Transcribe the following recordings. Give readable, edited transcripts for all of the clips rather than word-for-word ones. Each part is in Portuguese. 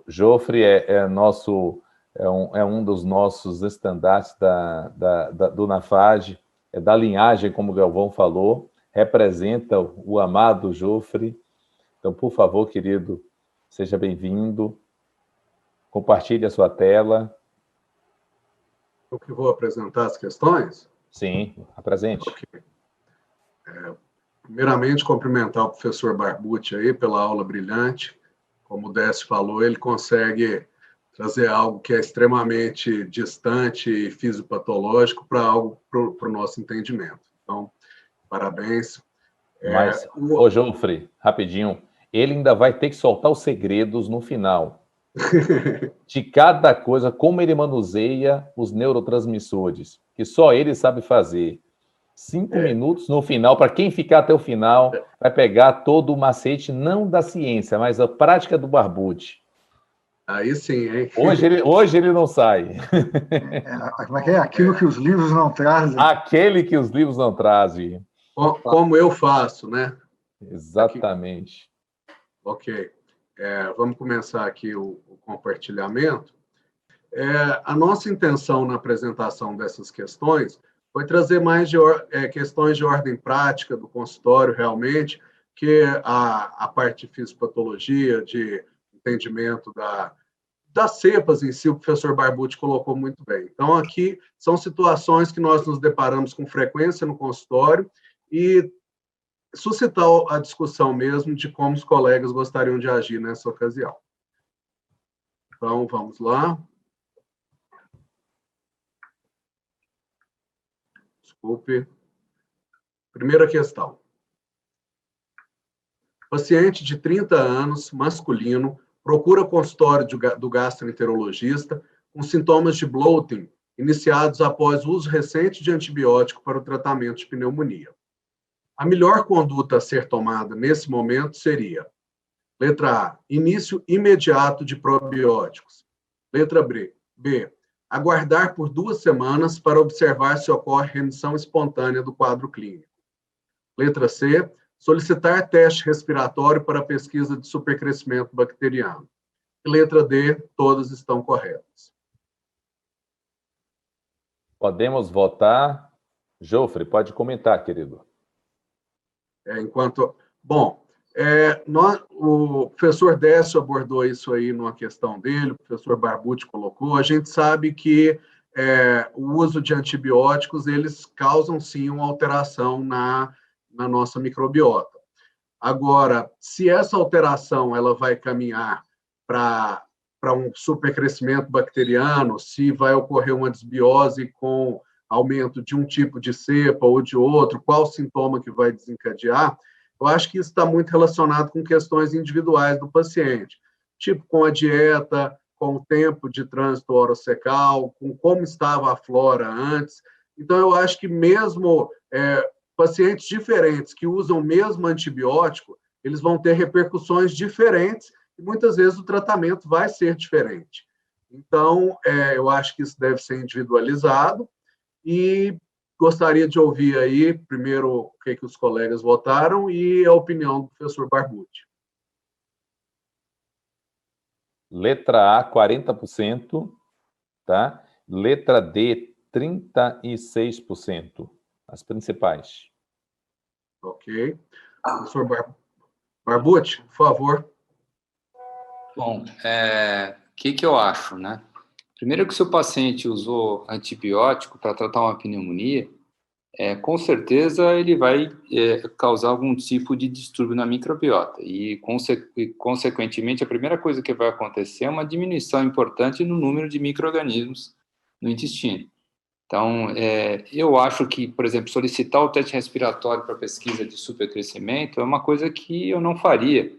Jofre é um dos nossos estandartes do NAFAGE, é da linhagem, como o Galvão falou, representa o amado Jofre. Então, por favor, querido, seja bem-vindo, compartilhe a sua tela. Eu que vou apresentar as questões? Sim, apresente. Ok. Primeiramente, cumprimentar o professor Barbucci aí pela aula brilhante. Como o Décio falou, ele consegue trazer algo que é extremamente distante e fisiopatológico para algo para o nosso entendimento. Então, parabéns. Mas, ô Jofre, rapidinho, ele ainda vai ter que soltar os segredos no final. De cada coisa, como ele manuseia os neurotransmissores, que só ele sabe fazer. 5 minutos no final, para quem ficar até o final, vai pegar todo o macete, não da ciência, mas a prática do Barbucci. Aí sim, hein? Hoje ele não sai. Como é que é? Aquilo que os livros não trazem. Aquele que os livros não trazem. Como eu faço, né? Exatamente. Aqui. Ok. Vamos começar aqui o compartilhamento. A nossa intenção na apresentação dessas questões foi trazer mais questões de ordem prática do consultório, realmente, que a parte de fisiopatologia, de entendimento das cepas em si, o professor Barbucci colocou muito bem. Então, aqui são situações que nós nos deparamos com frequência no consultório e suscitar a discussão mesmo de como os colegas gostariam de agir nessa ocasião. Então, vamos lá. Desculpe. Primeira questão. Paciente de 30 anos, masculino, procura consultório do gastroenterologista com sintomas de bloating iniciados após o uso recente de antibiótico para o tratamento de pneumonia. A melhor conduta a ser tomada nesse momento seria: letra A, início imediato de probióticos. Letra B, aguardar por 2 semanas para observar se ocorre remissão espontânea do quadro clínico. Letra C, solicitar teste respiratório para pesquisa de supercrescimento bacteriano. E letra D, todas estão corretas. Podemos votar. Jofre, pode comentar, querido. O professor Décio abordou isso aí numa questão dele, o professor Barbucci colocou. A gente sabe que o uso de antibióticos, eles causam, sim, uma alteração na nossa microbiota. Agora, se essa alteração ela vai caminhar para um supercrescimento bacteriano, se vai ocorrer uma desbiose com aumento de um tipo de cepa ou de outro, qual sintoma que vai desencadear, eu acho que isso está muito relacionado com questões individuais do paciente, tipo com a dieta, com o tempo de trânsito orofecal, com como estava a flora antes. Então, eu acho que mesmo pacientes diferentes que usam o mesmo antibiótico, eles vão ter repercussões diferentes e muitas vezes o tratamento vai ser diferente. Então, eu acho que isso deve ser individualizado e gostaria de ouvir aí, primeiro, o que os colegas votaram e a opinião do professor Barbucci. Letra A, 40%, tá? Letra D, 36%. As principais. Ok. Professor Barbucci, por favor. Bom, o que eu acho, né? Primeiro que se o paciente usou antibiótico para tratar uma pneumonia, com certeza ele vai causar algum tipo de distúrbio na microbiota e, consequentemente, a primeira coisa que vai acontecer é uma diminuição importante no número de micro-organismos no intestino. Então, eu acho que, por exemplo, solicitar o teste respiratório para pesquisa de supercrescimento é uma coisa que eu não faria,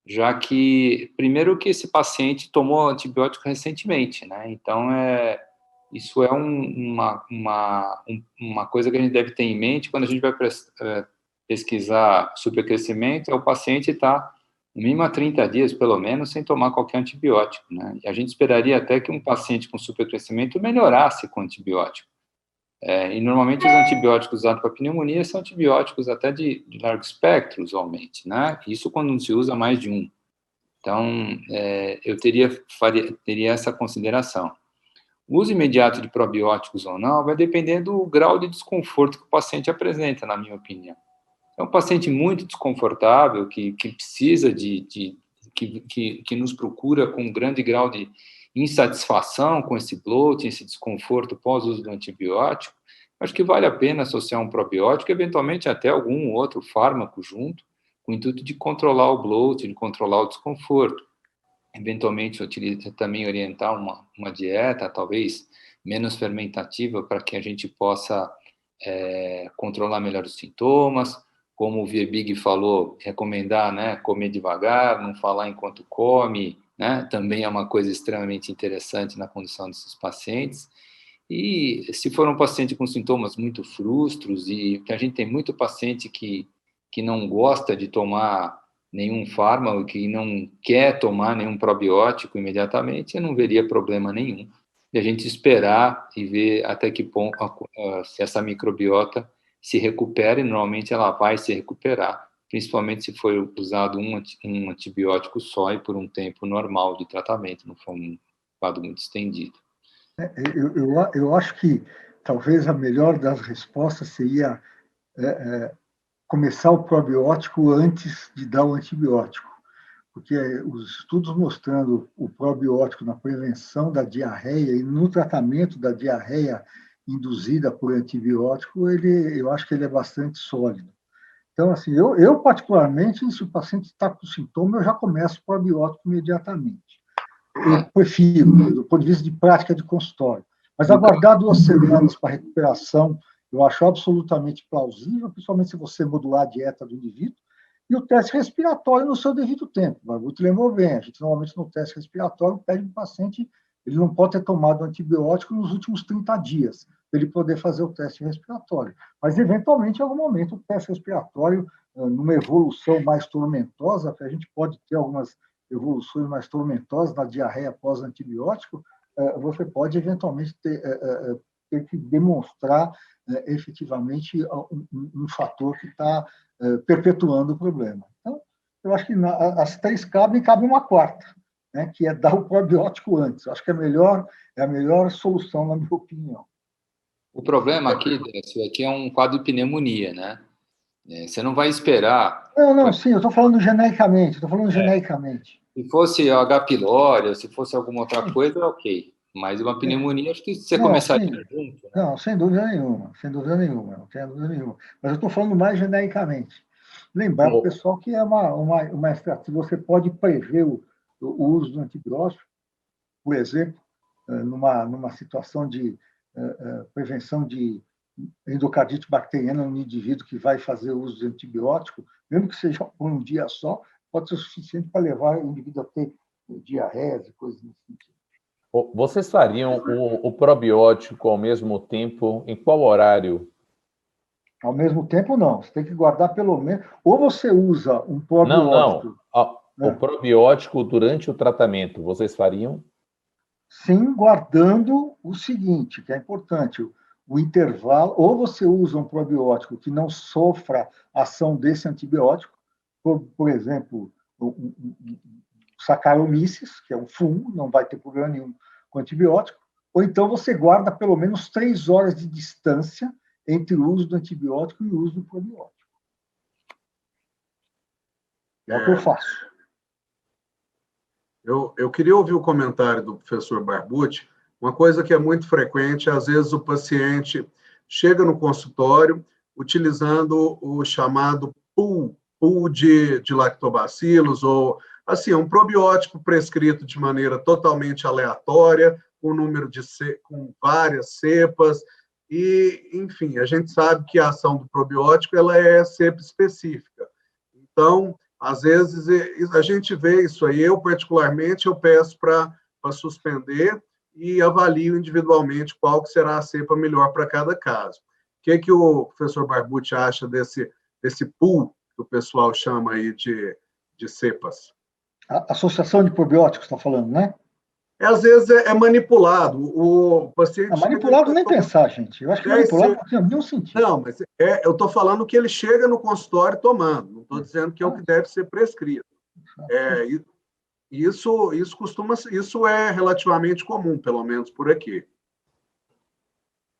já que, primeiro, que esse paciente tomou antibiótico recentemente, né? Então, isso é uma coisa que a gente deve ter em mente quando a gente vai pesquisar supercrescimento, o paciente está, no mínimo, há 30 dias, pelo menos, sem tomar qualquer antibiótico, né? E a gente esperaria até que um paciente com supercrescimento melhorasse com antibiótico. E, normalmente, os antibióticos usados para pneumonia são antibióticos até de largo espectro, usualmente, né? Isso quando não se usa mais de um. Então, eu teria essa consideração. O uso imediato de probióticos ou não vai depender do grau de desconforto que o paciente apresenta, na minha opinião. É um paciente muito desconfortável, que precisa que nos procura com um grande grau de insatisfação com esse bloating, esse desconforto pós-uso do antibiótico. Acho que vale a pena associar um probiótico, eventualmente até algum outro fármaco junto, com o intuito de controlar o bloating, de controlar o desconforto. Eventualmente, também orientar uma dieta, talvez menos fermentativa, para que a gente possa controlar melhor os sintomas. Como o Viebig falou, recomendar, né, comer devagar, não falar enquanto come, né, também é uma coisa extremamente interessante na condição desses pacientes. E se for um paciente com sintomas muito frustros, e que a gente tem muito paciente que não gosta de tomar nenhum fármaco, que não quer tomar nenhum probiótico imediatamente, eu não veria problema nenhum de a gente esperar e ver até que ponto se essa microbiota se recupera, e normalmente ela vai se recuperar, principalmente se for usado um antibiótico só e por um tempo normal de tratamento, não for um quadro muito estendido. Eu acho que talvez a melhor das respostas seria começar o probiótico antes de dar o antibiótico, porque os estudos mostrando o probiótico na prevenção da diarreia e no tratamento da diarreia induzida por antibiótico, eu acho que ele é bastante sólido. Então, assim, eu particularmente, se o paciente está com sintoma, eu já começo o probiótico imediatamente. Eu prefiro, do ponto de vista de prática de consultório. Mas aguardar 2 semanas para recuperação, eu acho absolutamente plausível, principalmente se você modular a dieta do indivíduo, e o teste respiratório no seu devido tempo. O Barbuto lembrou bem, a gente normalmente no teste respiratório pede para o paciente, ele não pode ter tomado antibiótico nos últimos 30 dias, para ele poder fazer o teste respiratório. Mas, eventualmente, em algum momento, o teste respiratório, numa evolução mais tormentosa, que a gente pode ter algumas evoluções mais tormentosas na diarreia pós-antibiótico, você pode, eventualmente, ter que demonstrar efetivamente um fator que está perpetuando o problema. Então, eu acho que as 3 cabe uma 4ª, né, que é dar o probiótico antes. Eu acho que é a melhor solução, na minha opinião. O problema aqui, Décio, é que é um quadro de pneumonia, né? Você não vai esperar... Não, sim, eu estou falando genericamente, Se fosse H. pylori, ou se fosse alguma outra coisa, ok. Mas uma pneumonia, acho que você começaria junto. Né? Não, sem dúvida nenhuma, não tenho dúvida nenhuma. Mas eu estou falando mais genericamente. Lembrar para o pessoal que é uma estratégia, você pode prever o uso do antibiótico, por exemplo, numa situação de prevenção de endocardite bacteriana no indivíduo que vai fazer uso de antibiótico, mesmo que seja por um dia só, pode ser suficiente para levar o indivíduo a ter diarreias e coisas nesse sentido. Vocês fariam o probiótico ao mesmo tempo? Em qual horário? Ao mesmo tempo, não. Você tem que guardar pelo menos... Ou você usa um probiótico... Não. O probiótico durante o tratamento, vocês fariam? Sim, guardando o seguinte, que é importante, o intervalo, ou você usa um probiótico que não sofra ação desse antibiótico, por exemplo, o Saccharomyces, que é um fungo, não vai ter problema nenhum com antibiótico, ou então você guarda pelo menos 3 horas de distância entre o uso do antibiótico e o uso do probiótico. É o que eu faço. Eu queria ouvir o comentário do professor Barbucci. Uma coisa que é muito frequente, às vezes o paciente chega no consultório utilizando o chamado pool de lactobacilos, ou assim, um probiótico prescrito de maneira totalmente aleatória, com várias cepas, e, enfim, a gente sabe que a ação do probiótico ela é cepa específica. Então, às vezes, a gente vê isso aí. Eu, particularmente, eu peço para suspender e avalio individualmente qual que será a cepa melhor para cada caso. O que o professor Barbucci acha desse pool que o pessoal chama aí de cepas? A associação de probióticos, está falando, né? Às vezes é manipulado. O paciente... manipulado nem pensar, gente. Eu acho que manipulado não tem nenhum sentido. Não, mas eu estou falando que ele chega no consultório tomando. Não estou dizendo que é o que deve ser prescrito. Isso é relativamente comum, pelo menos por aqui.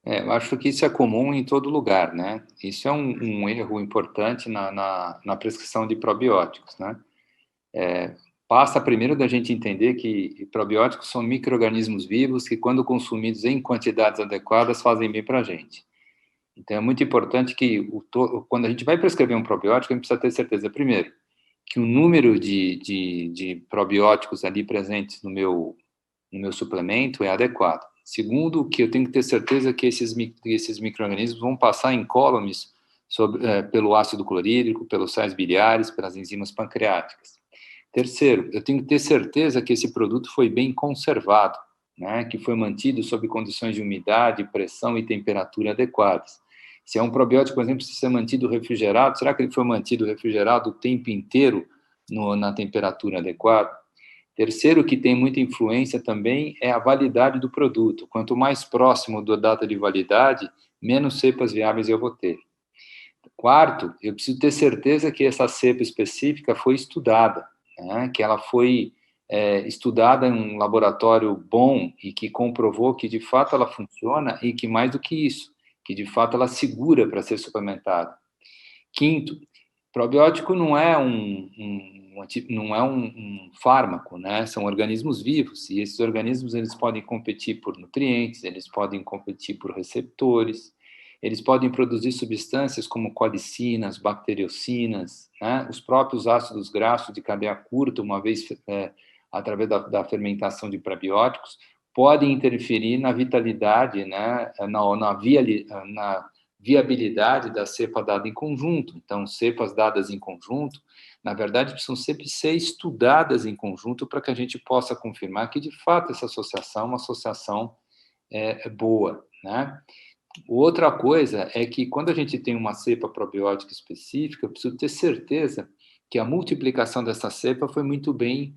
Eu acho que isso é comum em todo lugar, né? Isso é um erro importante na prescrição de probióticos, né? Passa primeiro da gente entender que probióticos são micro-organismos vivos que, quando consumidos em quantidades adequadas, fazem bem para a gente. Então, é muito importante que, quando a gente vai prescrever um probiótico, a gente precisa ter certeza, primeiro, que o número de probióticos ali presentes no meu suplemento é adequado. Segundo, que eu tenho que ter certeza que esses micro-organismos vão passar incólumes pelo ácido clorídrico, pelos sais biliares, pelas enzimas pancreáticas. Terceiro, eu tenho que ter certeza que esse produto foi bem conservado, né, que foi mantido sob condições de umidade, pressão e temperatura adequadas. Se é um probiótico, por exemplo, precisa ser mantido refrigerado, será que ele foi mantido refrigerado o tempo inteiro na temperatura adequada? Terceiro, que tem muita influência também, é a validade do produto. Quanto mais próximo da data de validade, menos cepas viáveis eu vou ter. Quarto, eu preciso ter certeza que essa cepa específica foi estudada, né? Que ela foi estudada em um laboratório bom e que comprovou que, de fato, ela funciona e que, mais do que isso, que, de fato, ela segura para ser suplementada. Quinto, probiótico não é um fármaco, né? São organismos vivos, e esses organismos eles podem competir por nutrientes, eles podem competir por receptores, eles podem produzir substâncias como colicinas, bacteriocinas, né? Os próprios ácidos graxos de cadeia curta, uma vez através da fermentação de probióticos, podem interferir na vitalidade, né? na viabilidade da cepa dada em conjunto. Então, cepas dadas em conjunto, na verdade, precisam sempre ser estudadas em conjunto para que a gente possa confirmar que, de fato, essa associação é uma associação boa, né? Outra coisa é que, quando a gente tem uma cepa probiótica específica, eu preciso ter certeza que a multiplicação dessa cepa foi muito bem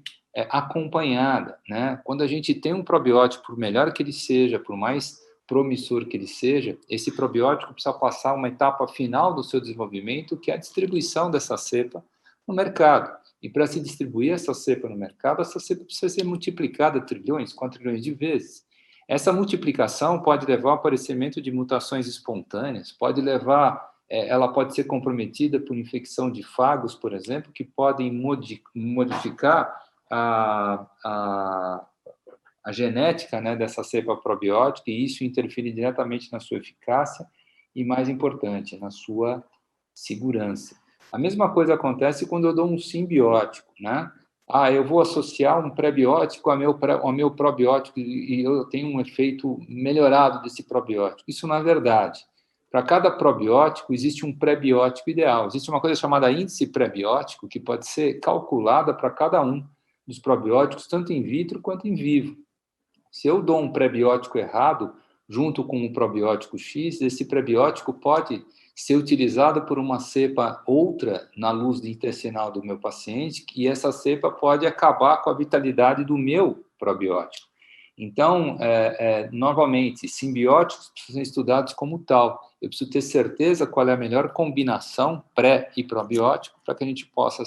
acompanhada, né? Quando a gente tem um probiótico, por melhor que ele seja, por mais promissor que ele seja, esse probiótico precisa passar uma etapa final do seu desenvolvimento, que é a distribuição dessa cepa no mercado. E para se distribuir essa cepa no mercado, essa cepa precisa ser multiplicada trilhões, 4 trilhões de vezes. Essa multiplicação pode levar ao aparecimento de mutações espontâneas, ela pode ser comprometida por infecção de fagos, por exemplo, que podem modificar a genética, né, dessa cepa probiótica, e isso interfere diretamente na sua eficácia e, mais importante, na sua segurança. A mesma coisa acontece quando eu dou um simbiótico, né? Eu vou associar um prebiótico ao meu probiótico e eu tenho um efeito melhorado desse probiótico. Isso não é verdade. Para cada probiótico, existe um prebiótico ideal. Existe uma coisa chamada índice prebiótico, que pode ser calculada para cada um dos probióticos, tanto in vitro quanto in vivo. Se eu dou um prebiótico errado, junto com um probiótico X, esse prebiótico pode ser utilizado por uma cepa outra na luz intestinal do meu paciente, e essa cepa pode acabar com a vitalidade do meu probiótico. Então, novamente, simbióticos precisam ser estudados como tal. Eu preciso ter certeza qual é a melhor combinação pré e probiótico para que a gente possa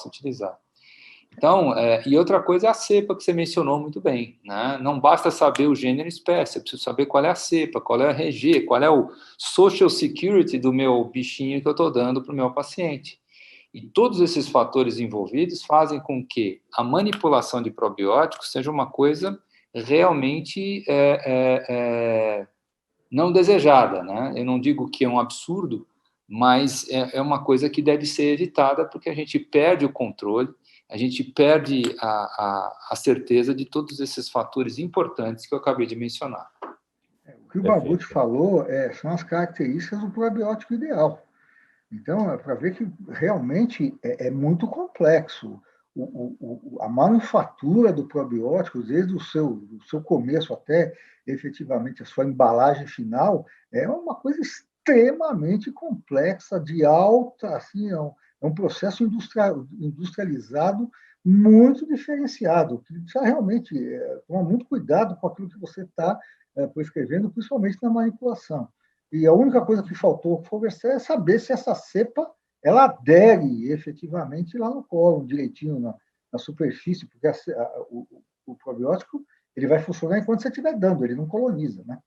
utilizar. Então, e outra coisa é a cepa, que você mencionou muito bem, né? Não basta saber o gênero e espécie, eu preciso saber qual é a cepa, qual é a RG, qual é o social security do meu bichinho que eu estou dando para o meu paciente. E todos esses fatores envolvidos fazem com que a manipulação de probióticos seja uma coisa realmente não desejada, né? Eu não digo que é um absurdo, mas é uma coisa que deve ser evitada, porque a gente perde o controle, a gente perde a certeza de todos esses fatores importantes que eu acabei de mencionar. O que o Barbucci falou são as características do probiótico ideal. Então, é para ver que realmente é muito complexo. A manufatura do probiótico, desde o seu começo até efetivamente a sua embalagem final, é uma coisa extremamente complexa, de alta, assim, é um processo industrializado muito diferenciado, que precisa realmente tomar muito cuidado com aquilo que você está prescrevendo, principalmente na manipulação. E a única coisa que faltou conversar é saber se essa cepa ela adere efetivamente lá no colo, direitinho na superfície, porque o probiótico ele vai funcionar enquanto você estiver dando, ele não coloniza, né?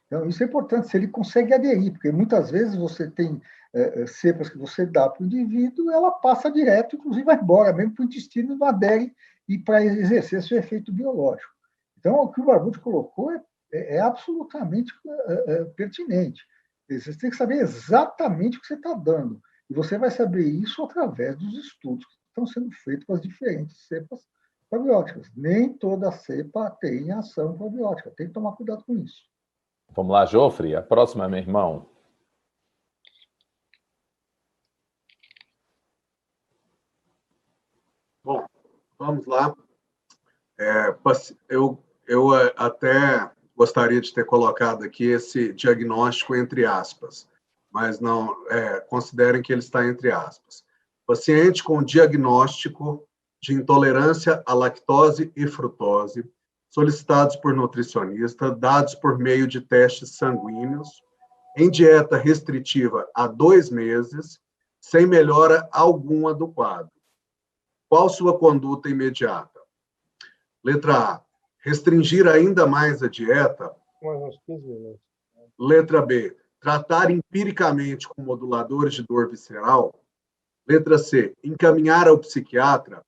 Então, isso é importante, se ele consegue aderir, porque muitas vezes você tem cepas que você dá para o indivíduo, ela passa direto, inclusive vai embora, mesmo para o intestino, não adere e para exercer seu efeito biológico. Então, o que o Barbucci colocou é absolutamente pertinente. Você tem que saber exatamente o que você está dando. E você vai saber isso através dos estudos que estão sendo feitos com as diferentes cepas probióticas. Nem toda cepa tem ação probiótica. Tem que tomar cuidado com isso. Vamos lá, Jofre. A próxima, meu irmão. Bom, vamos lá. Eu até gostaria de ter colocado aqui esse diagnóstico entre aspas, mas não considerem que ele está entre aspas. Paciente com diagnóstico de intolerância à lactose e frutose, solicitados por nutricionista, dados por meio de testes sanguíneos, em dieta restritiva há 2 meses, sem melhora alguma do quadro. Qual sua conduta imediata? Letra A, restringir ainda mais a dieta. Letra B, tratar empiricamente com moduladores de dor visceral. Letra C, encaminhar ao psiquiatra.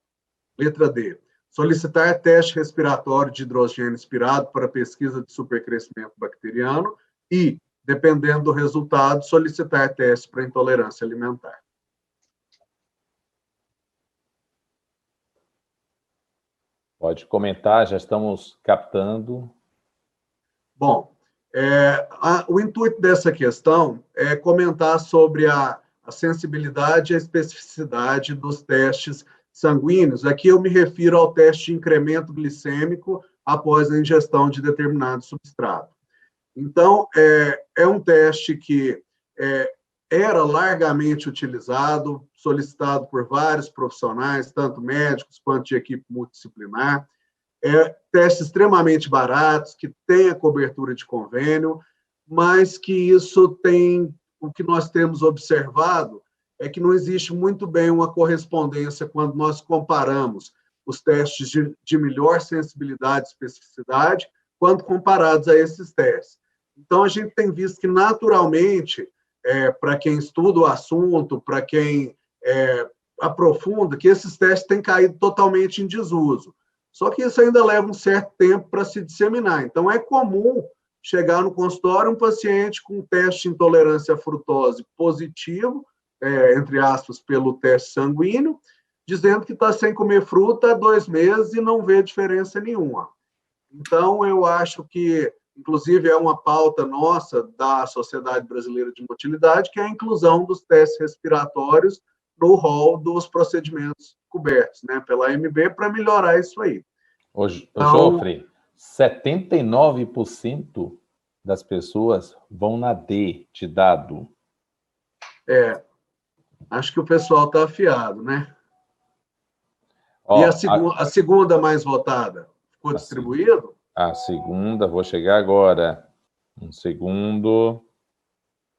Letra D, solicitar teste respiratório de hidrogênio expirado para pesquisa de supercrescimento bacteriano e, dependendo do resultado, solicitar teste para intolerância alimentar. Pode comentar, já estamos captando. Bom, o intuito dessa questão é comentar sobre a sensibilidade e a especificidade dos testes sanguíneos. Aqui eu me refiro ao teste de incremento glicêmico após a ingestão de determinado substrato. Então, é um teste que era largamente utilizado, solicitado por vários profissionais, tanto médicos quanto de equipe multidisciplinar. Testes extremamente baratos, que têm a cobertura de convênio, mas que isso tem, o que nós temos observado é que não existe muito bem uma correspondência quando nós comparamos os testes de melhor sensibilidade e especificidade quando comparados a esses testes. Então, a gente tem visto que, naturalmente, para quem estuda o assunto, para quem aprofunda, que esses testes têm caído totalmente em desuso. Só que isso ainda leva um certo tempo para se disseminar. Então, é comum chegar no consultório um paciente com teste de intolerância à frutose positivo, entre aspas, pelo teste sanguíneo, dizendo que está sem comer fruta há 2 meses e não vê diferença nenhuma. Então, eu acho que, inclusive, é uma pauta nossa da Sociedade Brasileira de Motilidade, que é a inclusão dos testes respiratórios no rol dos procedimentos cobertos, né, pela AMB, para melhorar isso aí. Jofre, 79% das pessoas vão na D de dado. Acho que o pessoal está afiado, né? Ó, e a segunda mais votada? Ficou distribuído? A segunda, vou chegar agora. Um segundo.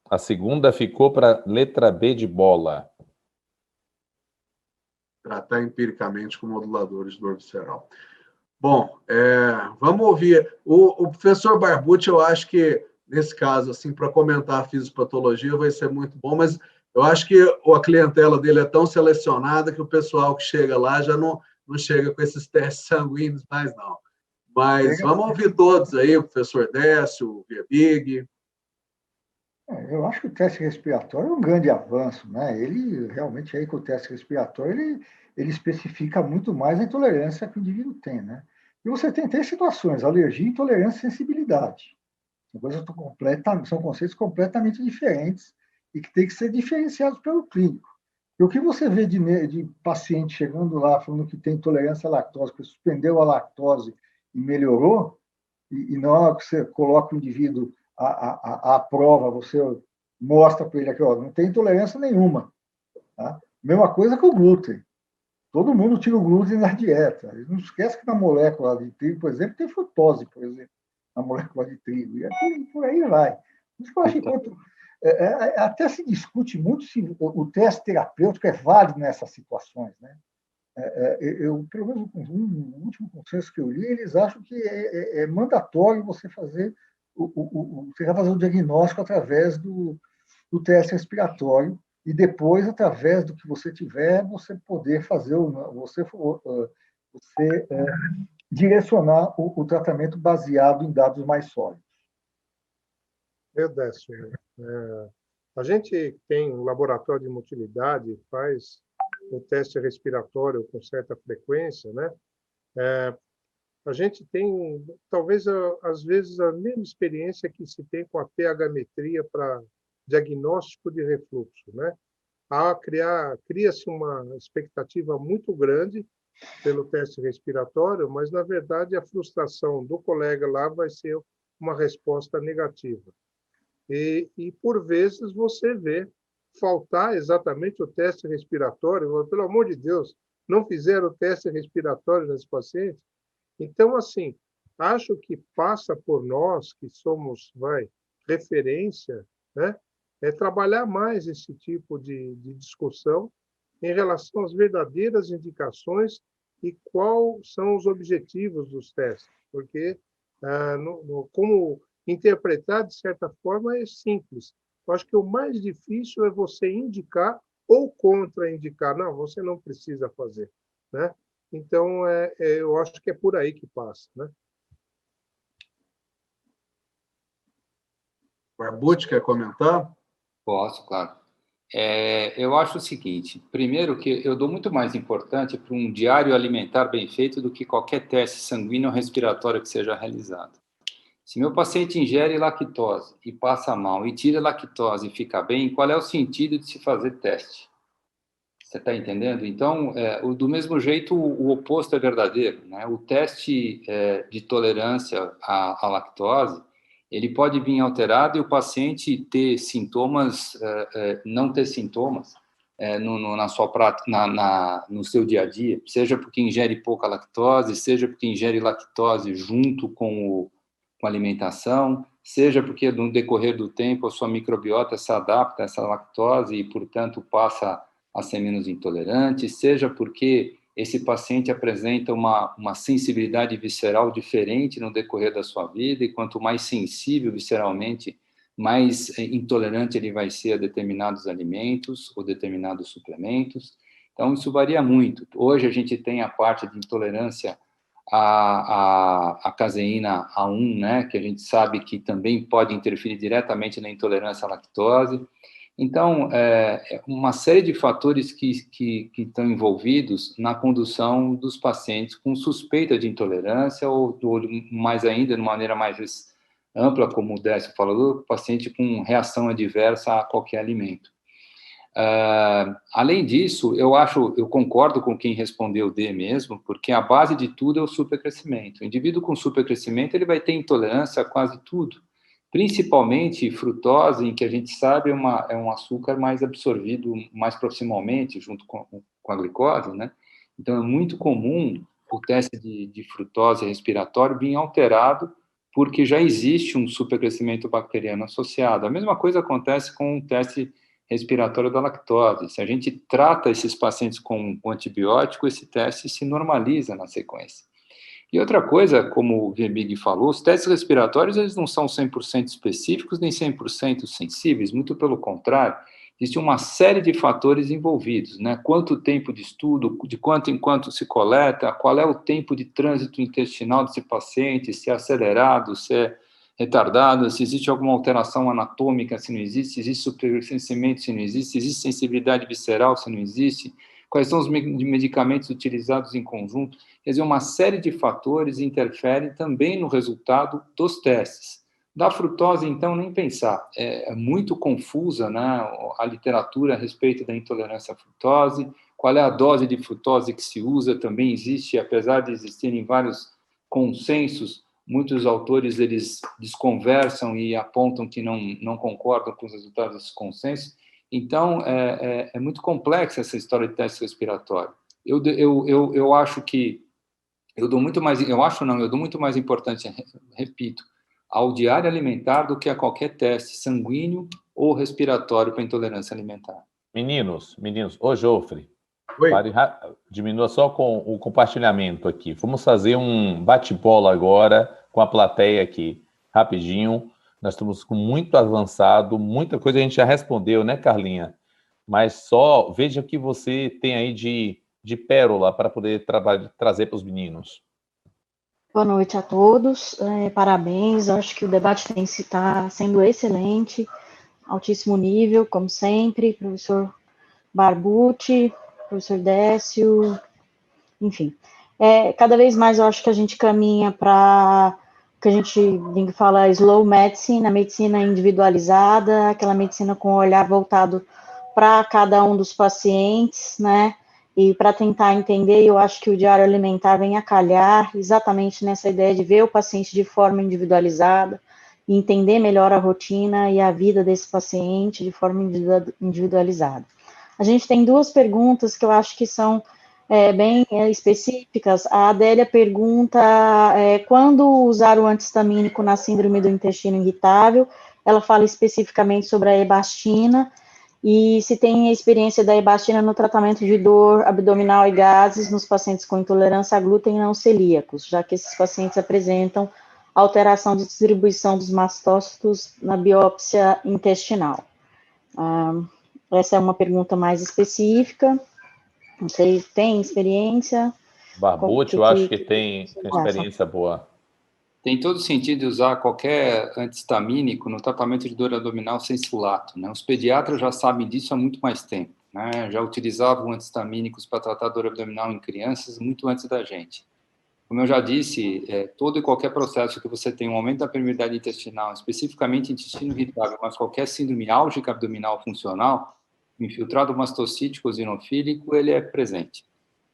A segunda ficou para letra B de bola. Tratar empiricamente com moduladores de dor visceral. Bom, vamos ouvir. O professor Barbucci, eu acho que, nesse caso, assim, para comentar a fisiopatologia, vai ser muito bom, mas eu acho que a clientela dele é tão selecionada que o pessoal que chega lá já não chega com esses testes sanguíneos mais, não. Mas vamos ouvir todos aí, o professor Décio, o Verbig. Eu acho que o teste respiratório é um grande avanço, né? Ele realmente aí com o teste respiratório ele especifica muito mais a intolerância que o indivíduo tem, né? E você tem 3 situações: alergia, intolerância e sensibilidade. São conceitos completamente diferentes e que têm que ser diferenciados pelo clínico. E o que você vê de paciente chegando lá falando que tem intolerância à lactose, que suspendeu a lactose e melhorou, e na hora que você coloca o indivíduo à prova, você mostra para ele aqui, ó, não tem intolerância nenhuma. Tá? Mesma coisa com o glúten. Todo mundo tira o glúten da dieta. Não esquece que na molécula de trigo, por exemplo, tem frutose, por exemplo, na molécula de trigo. E por aí vai. Por isso que eu acho que até se discute muito se o teste terapêutico é válido nessas situações, né? pelo menos no último consenso que eu li, eles acham que é mandatório você fazer você vai fazer o diagnóstico através do teste respiratório e depois, através do que você tiver, você poder fazer, você direcionar o tratamento baseado em dados mais sólidos. Décio, a gente tem um laboratório de motilidade, faz o teste respiratório com certa frequência, né? A gente tem, talvez, às vezes, a mesma experiência que se tem com a pH-metria para diagnóstico de refluxo, né? Cria-se uma expectativa muito grande pelo teste respiratório, mas, na verdade, a frustração do colega lá vai ser uma resposta negativa. E por vezes, você vê faltar exatamente o teste respiratório. Pelo amor de Deus, não fizeram o teste respiratório nesse paciente? Então, assim, acho que passa por nós, que somos, referência, né? Trabalhar mais esse tipo de discussão em relação às verdadeiras indicações e quais são os objetivos dos testes. Porque, como interpretar, de certa forma, é simples. Eu acho que o mais difícil é você indicar ou contraindicar. Não, você não precisa fazer, né? Então, eu acho que é por aí que passa, né? Barbucci, quer comentar? Posso, claro. Eu acho o seguinte, primeiro que eu dou muito mais importância para um diário alimentar bem feito do que qualquer teste sanguíneo ou respiratório que seja realizado. Se meu paciente ingere lactose e passa mal, e tira lactose e fica bem, qual é o sentido de se fazer teste? Você está entendendo? Então, do mesmo jeito, o oposto é verdadeiro, né? O teste de tolerância à lactose, ele pode vir alterado e o paciente ter sintomas, não ter sintomas na sua prática, no seu dia a dia, seja porque ingere pouca lactose, seja porque ingere lactose junto com a alimentação, seja porque no decorrer do tempo a sua microbiota se adapta a essa lactose e, portanto, passa a ser menos intolerante, seja porque esse paciente apresenta uma sensibilidade visceral diferente no decorrer da sua vida, e quanto mais sensível visceralmente, mais intolerante ele vai ser a determinados alimentos ou determinados suplementos. Então, isso varia muito. Hoje a gente tem a parte de intolerância à caseína A1, né, que a gente sabe que também pode interferir diretamente na intolerância à lactose. Então, uma série de fatores que estão envolvidos na condução dos pacientes com suspeita de intolerância ou mais ainda, de maneira mais ampla, como o Décio falou, paciente com reação adversa a qualquer alimento. Além disso, eu concordo com quem respondeu D mesmo, porque a base de tudo é o supercrescimento. O indivíduo com supercrescimento, ele vai ter intolerância a quase tudo, principalmente frutose, em que a gente sabe é um açúcar mais absorvido mais proximalmente junto com a glicose, né? Então, é muito comum o teste de frutose respiratório vir alterado porque já existe um supercrescimento bacteriano associado. A mesma coisa acontece com o teste respiratório da lactose. Se a gente trata esses pacientes com antibiótico, esse teste se normaliza na sequência. E outra coisa, como o Verbig falou, os testes respiratórios eles não são 100% específicos nem 100% sensíveis, muito pelo contrário, existe uma série de fatores envolvidos, né? Quanto tempo de estudo, de quanto em quanto se coleta, qual é o tempo de trânsito intestinal desse paciente, se é acelerado, se é retardado, se existe alguma alteração anatômica, se não existe, se existe supersensimento, se não existe, se existe sensibilidade visceral, se não existe, quais são os medicamentos utilizados em conjunto. Quer dizer, uma série de fatores interferem também no resultado dos testes. Da frutose, então, nem pensar. É muito confusa, né, a literatura a respeito da intolerância à frutose, qual é a dose de frutose que se usa, também existe, apesar de existirem vários consensos, muitos autores eles desconversam e apontam que não concordam com os resultados desses consensos. Então, é muito complexa essa história de teste respiratório. Eu acho que eu dou muito mais importância, repito, ao diário alimentar do que a qualquer teste sanguíneo ou respiratório para intolerância alimentar. Meninos, ô Jofre, Diminua só com o compartilhamento aqui. Vamos fazer um bate-bola agora com a plateia aqui, rapidinho. Nós estamos com muito avançado, muita coisa a gente já respondeu, né, Carlinha? Mas só veja o que você tem aí de pérola para poder trazer para os meninos. Boa noite a todos, parabéns, eu acho que o debate está sendo excelente, altíssimo nível, como sempre, professor Barbucci, professor Décio, enfim. Cada vez mais eu acho que a gente caminha para o que a gente fala slow medicine, a medicina individualizada, aquela medicina com o olhar voltado para cada um dos pacientes, né? E para tentar entender, eu acho que o diário alimentar vem a calhar exatamente nessa ideia de ver o paciente de forma individualizada, e entender melhor a rotina e a vida desse paciente de forma individualizada. A gente tem duas perguntas que eu acho que são bem específicas. A Adélia pergunta quando usar o antihistamínico na síndrome do intestino irritável. Ela fala especificamente sobre a ebastina, e se tem a experiência da ebastina no tratamento de dor abdominal e gases nos pacientes com intolerância a glúten não celíacos, já que esses pacientes apresentam alteração de distribuição dos mastócitos na biópsia intestinal. Essa é uma pergunta mais específica. Não sei, tem experiência? Barbucci, eu acho que tem experiência boa. Tem todo sentido usar qualquer antihistamínico no tratamento de dor abdominal sem silato, né? Os pediatras já sabem disso há muito mais tempo, né? Já utilizavam antihistamínicos para tratar dor abdominal em crianças muito antes da gente. Como eu já disse, todo e qualquer processo que você tem um aumento da permeabilidade intestinal, especificamente intestino irritável, mas qualquer síndrome álgica abdominal funcional, infiltrado mastocítico eosinofílico, ele é presente.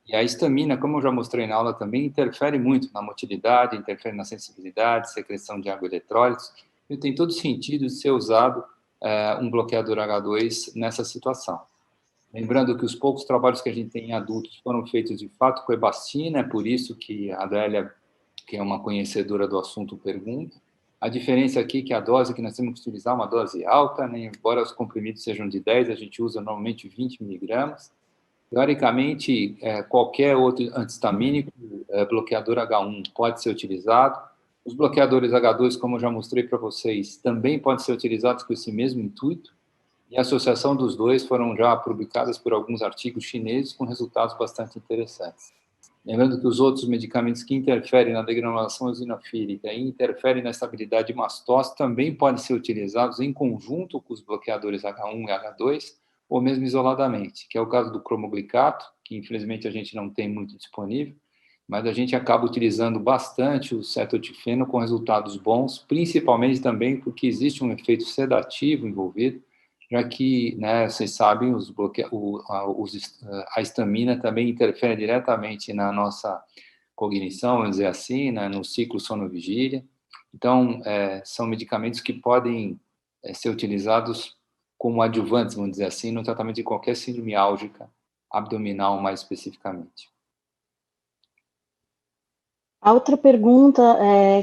E a histamina, como eu já mostrei na aula também, interfere muito na motilidade, interfere na sensibilidade, secreção de água e eletrólitos, e tem todo sentido de ser usado um bloqueador H2 nessa situação. Lembrando que os poucos trabalhos que a gente tem em adultos foram feitos de fato com ebastina, é por isso que a Adélia, que é uma conhecedora do assunto, pergunta. A diferença aqui é que a dose que nós temos que utilizar é uma dose alta, né? Embora os comprimidos sejam de 10, a gente usa normalmente 20 miligramas. Teoricamente, qualquer outro antihistamínico, bloqueador H1, pode ser utilizado. Os bloqueadores H2, como eu já mostrei para vocês, também podem ser utilizados com esse mesmo intuito, e a associação dos dois foram já publicadas por alguns artigos chineses com resultados bastante interessantes. Lembrando que os outros medicamentos que interferem na degranulação eosinofílica e interferem na estabilidade de mastócito também podem ser utilizados em conjunto com os bloqueadores H1 e H2, ou mesmo isoladamente, que é o caso do cromoglicato, que infelizmente a gente não tem muito disponível, mas a gente acaba utilizando bastante o cetotifeno com resultados bons, principalmente também porque existe um efeito sedativo envolvido, já que, né, vocês sabem, a histamina também interfere diretamente na nossa cognição, vamos dizer assim, né, no ciclo sono-vigília. Então, são medicamentos que podem ser utilizados como adjuvantes, vamos dizer assim, no tratamento de qualquer síndrome álgica abdominal, mais especificamente. A outra pergunta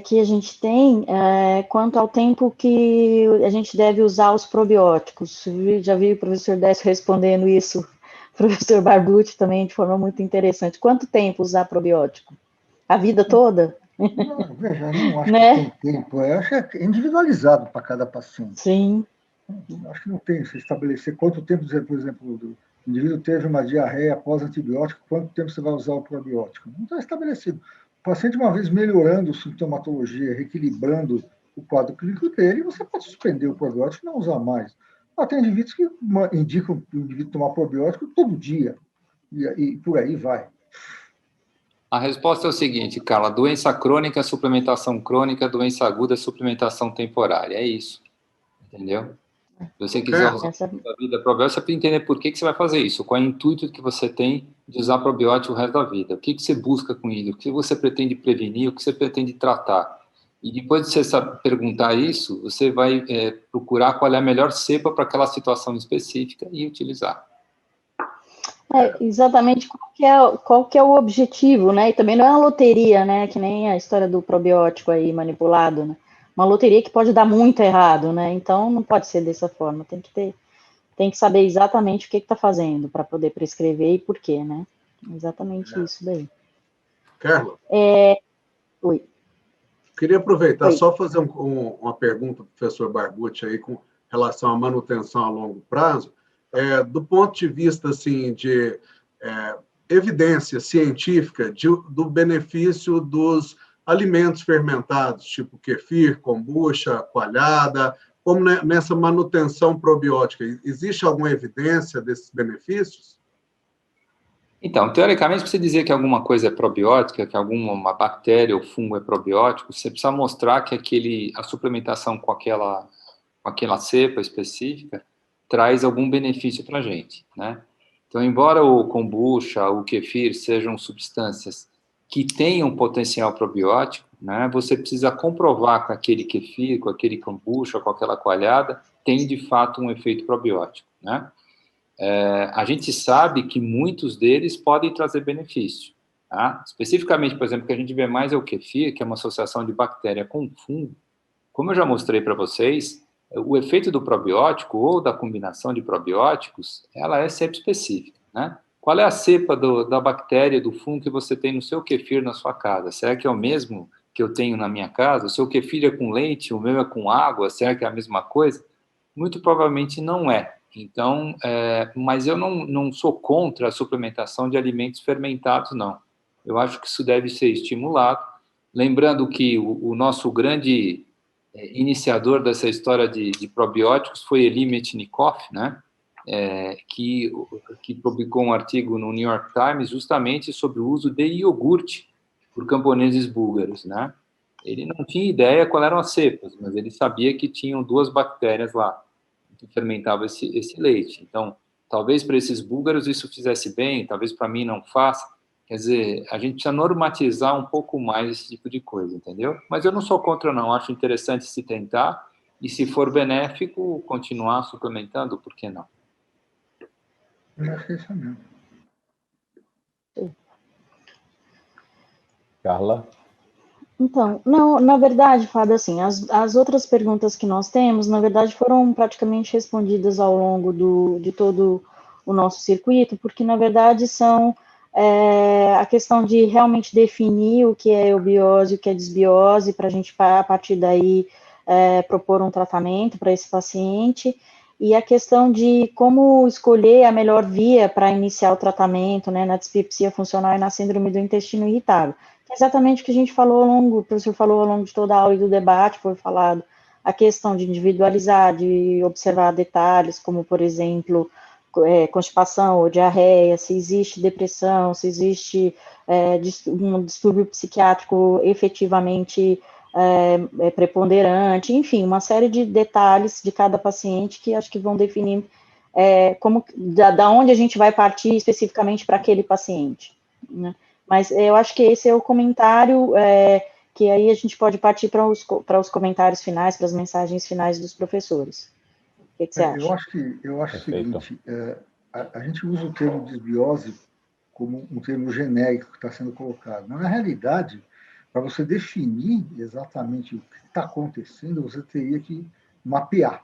que a gente tem é quanto ao tempo que a gente deve usar os probióticos. Já vi o professor Décio respondendo isso, o professor Barbucci também, de forma muito interessante. Quanto tempo usar probiótico? A vida toda? Não, veja, não acho que tem tempo. Eu acho que é individualizado para cada paciente. Sim. Acho que não tem se estabelecer quanto tempo, por exemplo, o indivíduo teve uma diarreia após antibiótico, quanto tempo você vai usar o probiótico? Não está estabelecido. O paciente, uma vez melhorando a sintomatologia, reequilibrando o quadro clínico dele, você pode suspender o probiótico e não usar mais. Mas tem indivíduos que indicam o indivíduo tomar probiótico todo dia, e por aí vai. A resposta é o seguinte, Carla: doença crônica, suplementação crônica; doença aguda, suplementação temporária. É isso. Entendeu? Se você quiser usar a vida probiótica, você precisa entender por que você vai fazer isso, qual é o intuito que você tem de usar probiótico o resto da vida, o que você busca com isso, o que você pretende prevenir, o que você pretende tratar. E depois de você perguntar isso, você vai procurar qual é a melhor cepa para aquela situação específica e utilizar. Exatamente qual que é o objetivo, né? E também não é uma loteria, né? Que nem a história do probiótico aí manipulado, né? Uma loteria que pode dar muito errado, né? Então não pode ser dessa forma. Tem que saber exatamente o que está fazendo para poder prescrever e por quê, né? Exatamente isso daí. Carla? Oi. Queria aproveitar só fazer uma pergunta para o professor Barbucci aí com relação à manutenção a longo prazo. Do ponto de vista assim, de evidência científica do benefício dos alimentos fermentados, tipo kefir, kombucha, coalhada, como nessa manutenção probiótica. Existe alguma evidência desses benefícios? Então, teoricamente, para você dizer que alguma coisa é probiótica, que alguma bactéria ou fungo é probiótico, você precisa mostrar que a suplementação com aquela cepa específica traz algum benefício para a gente, né? Então, embora o kombucha, o kefir sejam substâncias que tenham potencial probiótico, né, você precisa comprovar que aquele kefir, com aquele kombucha, com aquela coalhada, tem de fato um efeito probiótico, né? A gente sabe que muitos deles podem trazer benefício, tá? Especificamente, por exemplo, o que a gente vê mais é o kefir, que é uma associação de bactéria com fungo. Como eu já mostrei para vocês, o efeito do probiótico ou da combinação de probióticos, ela é sempre específica, né? Qual é a cepa da bactéria, do fungo que você tem no seu kefir na sua casa? Será que é o mesmo que eu tenho na minha casa? O seu kefir é com leite, o meu é com água? Será que é a mesma coisa? Muito provavelmente não é. Então, mas eu não sou contra a suplementação de alimentos fermentados, não. Eu acho que isso deve ser estimulado. Lembrando que o nosso grande iniciador dessa história de probióticos foi Elie Metchnikoff, né? Que publicou um artigo no New York Times justamente sobre o uso de iogurte por camponeses búlgaros, né? Ele não tinha ideia qual eram as cepas, mas ele sabia que tinham 2 bactérias lá que fermentava esse leite. Então, talvez para esses búlgaros isso fizesse bem, talvez para mim não faça. Quer dizer, a gente precisa normatizar um pouco mais esse tipo de coisa, entendeu? Mas eu não sou contra, não. Acho interessante se tentar e, se for benéfico, continuar suplementando, por que não? Eu acho que é isso mesmo. Carla? Então, não, na verdade, Fábio, assim, as outras perguntas que nós temos, na verdade, foram praticamente respondidas ao longo de todo o nosso circuito, porque, na verdade, são a questão de realmente definir o que é eubiose e o que é desbiose, para a gente, a partir daí, propor um tratamento para esse paciente, e a questão de como escolher a melhor via para iniciar o tratamento, né, na dispepsia funcional e na síndrome do intestino irritável. Exatamente o que a gente falou o professor falou ao longo de toda a aula e do debate, foi falado a questão de individualizar, de observar detalhes, como, por exemplo, constipação ou diarreia, se existe depressão, se existe um distúrbio psiquiátrico efetivamente preponderante, enfim, uma série de detalhes de cada paciente que acho que vão definir da onde a gente vai partir especificamente para aquele paciente, né? Mas eu acho que esse é o comentário que aí a gente pode partir para os comentários finais, para as mensagens finais dos professores. O que você acha? Eu acho o seguinte, a gente usa o termo desbiose como um termo genérico que está sendo colocado. Mas, na realidade, para você definir exatamente o que está acontecendo, você teria que mapear.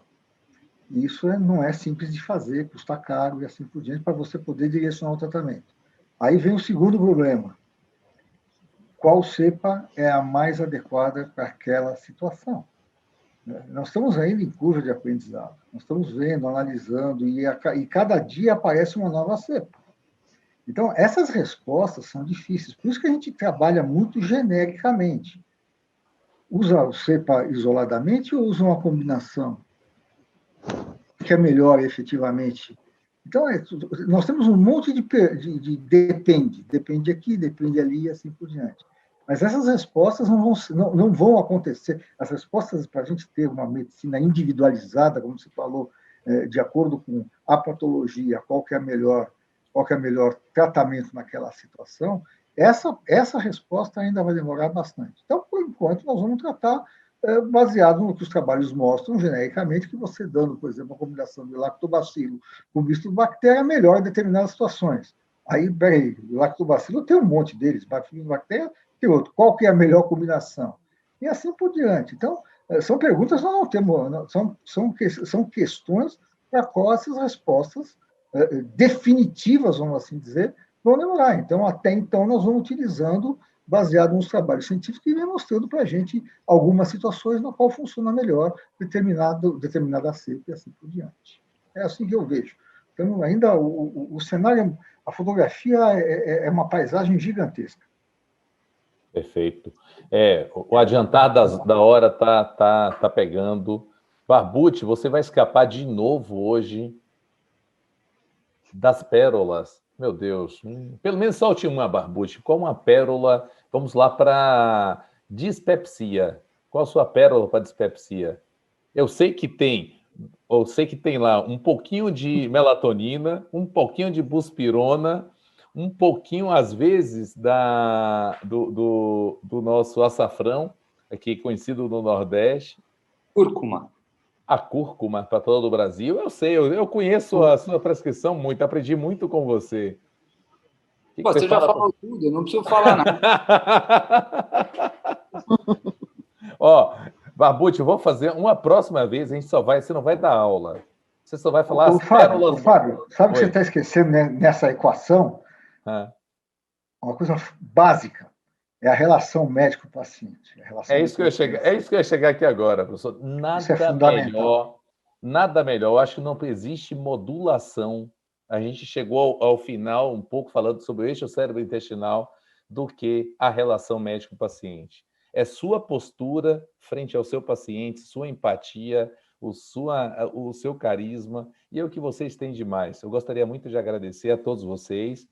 E isso não é simples de fazer, custa caro e assim por diante, para você poder direcionar o tratamento. Aí vem o segundo problema. Qual cepa é a mais adequada para aquela situação? Nós estamos ainda em curva de aprendizado. Nós estamos vendo, analisando, e cada dia aparece uma nova cepa. Então, essas respostas são difíceis. Por isso que a gente trabalha muito genericamente. Usa a cepa isoladamente ou usa uma combinação? Que é melhor, efetivamente? Então, nós temos um monte de depende aqui, depende ali, e assim por diante. Mas essas respostas não vão acontecer. As respostas para a gente ter uma medicina individualizada, como você falou, de acordo com a patologia, qual que é o melhor tratamento naquela situação, essa resposta ainda vai demorar bastante. Então, por enquanto, nós vamos tratar baseado no que os trabalhos mostram, genericamente, que você dando, por exemplo, uma combinação de lactobacilo com bifidobactéria melhora em determinadas situações. Aí, peraí, o lactobacilo tem um monte deles, bifidobactéria tem outro. Qual que é a melhor combinação? E assim por diante. Então, são perguntas que nós não temos, são questões para qual essas respostas definitivas, vamos assim dizer, vão demorar. Então, até então, nós vamos utilizando, baseado nos trabalhos científicos, que vem mostrando para a gente algumas situações na qual funciona melhor determinada cepa e assim por diante. É assim que eu vejo. Então, ainda o cenário, a fotografia é uma paisagem gigantesca. Perfeito. O adiantar da hora tá pegando. Barbucci, você vai escapar de novo hoje das pérolas. Meu Deus. Pelo menos solte uma, Barbucci. Qual uma pérola? Vamos lá para dispepsia. Qual a sua pérola para dispepsia? Eu sei que tem lá um pouquinho de melatonina, um pouquinho de buspirona, um pouquinho, às vezes, do nosso açafrão, aqui conhecido no Nordeste. Cúrcuma. A cúrcuma para todo o Brasil. Eu sei, eu conheço a sua prescrição muito, aprendi muito com você. Pô, você já falou tudo, eu não preciso falar nada. Ó, Barbucci, eu vou fazer uma próxima vez, você não vai dar aula. Você só vai falar Fábio, sabe o que você está esquecendo nessa equação? Uma coisa básica. É a relação médico-paciente. É isso que eu ia chegar aqui agora, professor. Nada melhor. Eu acho que não existe modulação. A gente chegou ao final um pouco falando sobre o eixo cérebro-intestinal do que a relação médico-paciente. É sua postura frente ao seu paciente, sua empatia, o seu carisma, e é o que vocês têm de mais. Eu gostaria muito de agradecer a todos vocês.